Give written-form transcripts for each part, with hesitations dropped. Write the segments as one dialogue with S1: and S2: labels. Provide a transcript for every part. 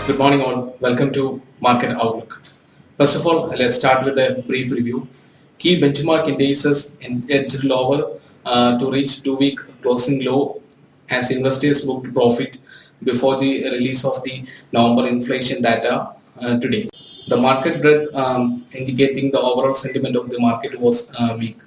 S1: Good morning, all. Welcome to Market Outlook. First of all, let's start with a brief review. Key benchmark indices edged lower to reach two-week closing low as investors booked profit before the release of the November inflation data today. The market breadth indicating the overall sentiment of the market was weak.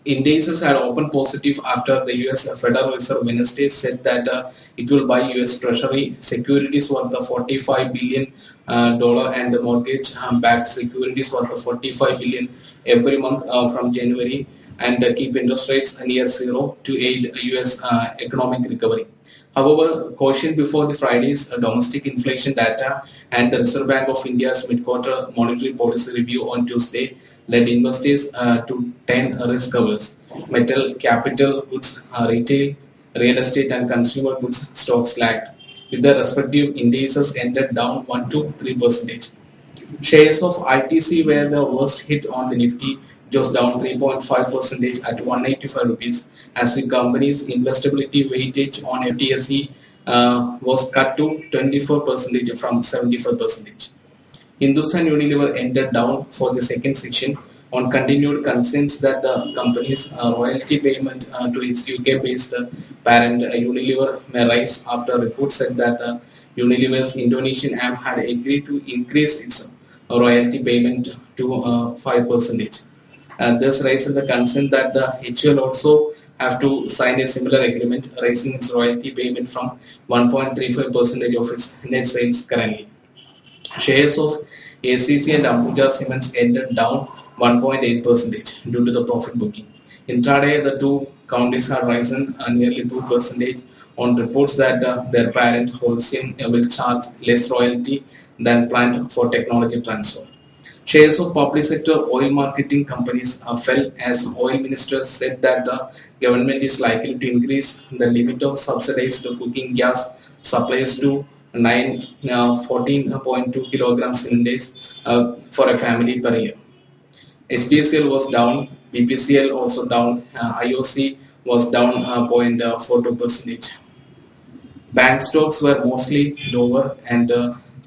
S1: Indices had opened positive after the US Federal Reserve Wednesday said that it will buy US Treasury securities worth the $45 billion and the mortgage backed securities worth the $45 billion every month from January and keep interest rates near zero to aid US economic recovery. However, caution before the Friday's domestic inflation data and the Reserve Bank of India's mid-quarter monetary policy review on Tuesday led investors to 10 risk covers. Metal, capital goods, retail, real estate and consumer goods stocks lagged, with their respective indices ended down 1 to 3%. Shares of ITC were the worst hit on the Nifty, just down 3.5% at 185 rupees, as the company's investability weightage on FTSE was cut to 24% from 75%. Hindustan Unilever ended down for the second section on continued concerns that the company's royalty payment to its UK-based parent Unilever may rise after reports said that Unilever's Indonesian arm had agreed to increase its royalty payment to 5%. And this raises the concern that the HUL also have to sign a similar agreement, raising its royalty payment from 1.35% of its net sales currently. Shares of ACC and Ambuja Cements ended down 1.8% due to the profit booking. Intraday, the two counties have risen nearly 2% on reports that their parent Holcim will charge less royalty than planned for technology transfer. Shares of public sector oil marketing companies fell as oil ministers said that the government is likely to increase the limit of subsidized cooking gas supplies to 14.2 kilograms cylinders for a family per year. HPCL was down, BPCL also down, IOC was down 0.42%. Bank stocks were mostly lower and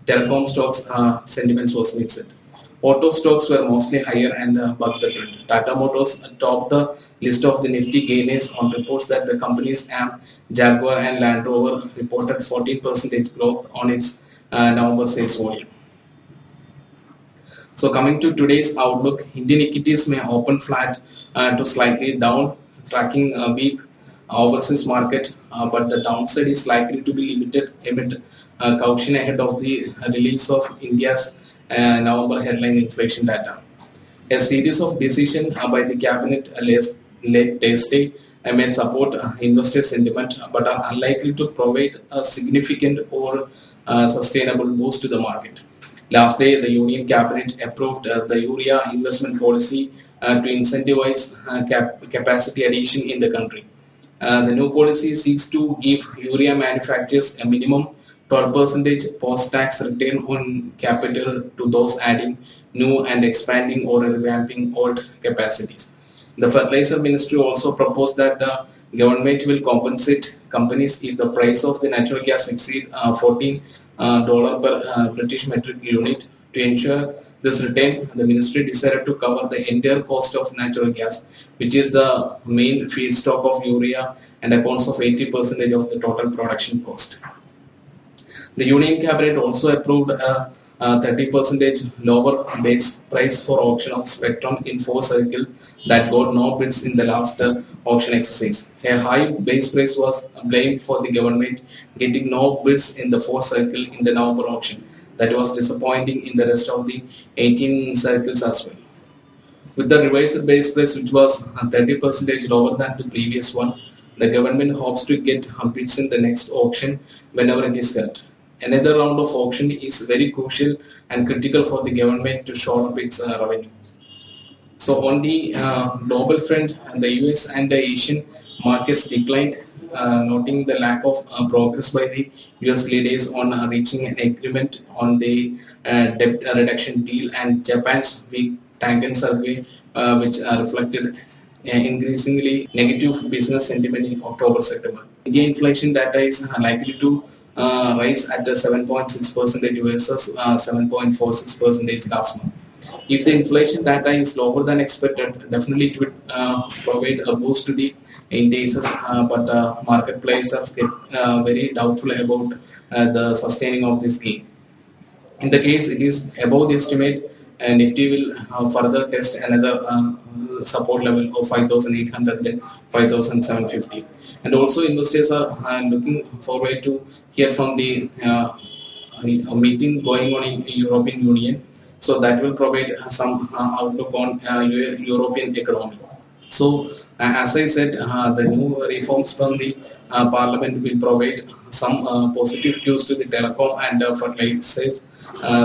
S1: telecom stocks sentiments was mixed. Auto stocks were mostly higher and bucked the trend. Tata Motors topped the list of the Nifty gainers on reports that the company's AM, Jaguar and Land Rover reported 14% growth on its November sales volume. So coming to today's outlook, Indian equities may open flat to slightly down, tracking a weak overseas market, but the downside is likely to be limited amid caution ahead of the release of India's November headline inflation data. A series of decisions by the cabinet late Thursday may support investor sentiment, but are unlikely to provide a significant or sustainable boost to the market. Last day, the Union Cabinet approved the urea investment policy to incentivize capacity addition in the country. The new policy seeks to give urea manufacturers a minimum 12% post-tax return on capital to those adding new and expanding or revamping old capacities. The Fertilizer Ministry also proposed that the government will compensate companies if the price of the natural gas exceed $14 per British metric unit. To ensure this return, the ministry decided to cover the entire cost of natural gas, which is the main feedstock of urea and accounts of 80% of the total production cost. The Union Cabinet also approved a 30% lower base price for auction of spectrum in 4 circle that got no bids in the last auction exercise. A high base price was blamed for the government getting no bids in the 4 circle in the November auction. That was disappointing in the rest of the 18 circles as well. With the revised base price, which was 30% lower than the previous one, the government hopes to get bids in the next auction whenever it is held. Another round of auction is very crucial and critical for the government to shore up its revenue. So on the global front, the US and the Asian markets declined, noting the lack of progress by the US leaders on reaching an agreement on the debt reduction deal, and Japan's weak Tangen survey, which reflected increasingly negative business sentiment in October-September. India inflation data is likely to rise at 7.6% versus 7.46% last month. If the inflation data is lower than expected, definitely it would provide a boost to the indices, but market players get very doubtful about the sustaining of this gain. In the case it is above the estimate, Nifty will further test another support level of 5,800, then 5,750. And also investors are looking forward to hear from the a meeting going on in European Union. So that will provide some outlook on European economy. So, as I said, the new reforms from the Parliament will provide some positive cues to the telecom and fertilizers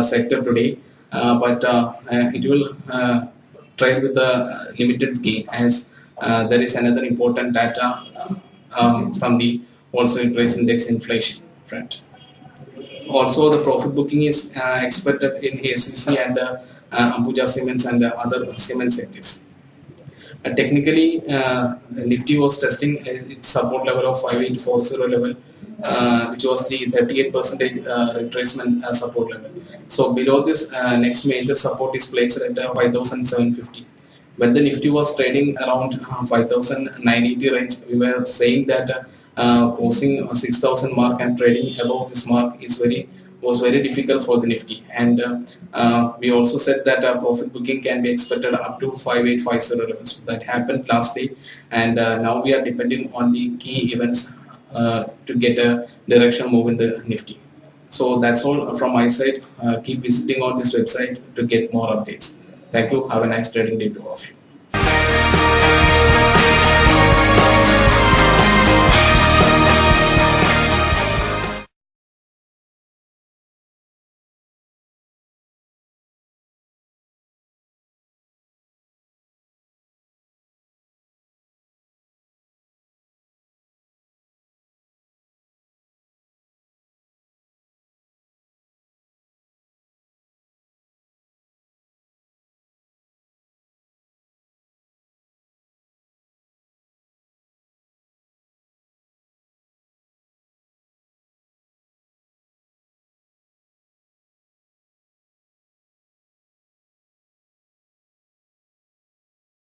S1: sector today, but it will trade with a limited gain as there is another important data from the Wholesale Price Index inflation front. Also, the profit booking is expected in ACC and Ambuja Cements and other cement sectors. Technically, Nifty was testing its support level of 5840 level, which was the 38% retracement support level. So below this, next major support is placed at 5750. When the Nifty was trading around 5980 range, we were saying that posting 6000 mark and trading above this mark was very difficult for the Nifty. And we also said that profit booking can be expected up to 5850 levels. That happened last day, and now we are depending on the key events to get a direction move in the Nifty. So that's all from my side. Keep visiting on this website to get more updates. Thank you. Have a nice trading day to all of you.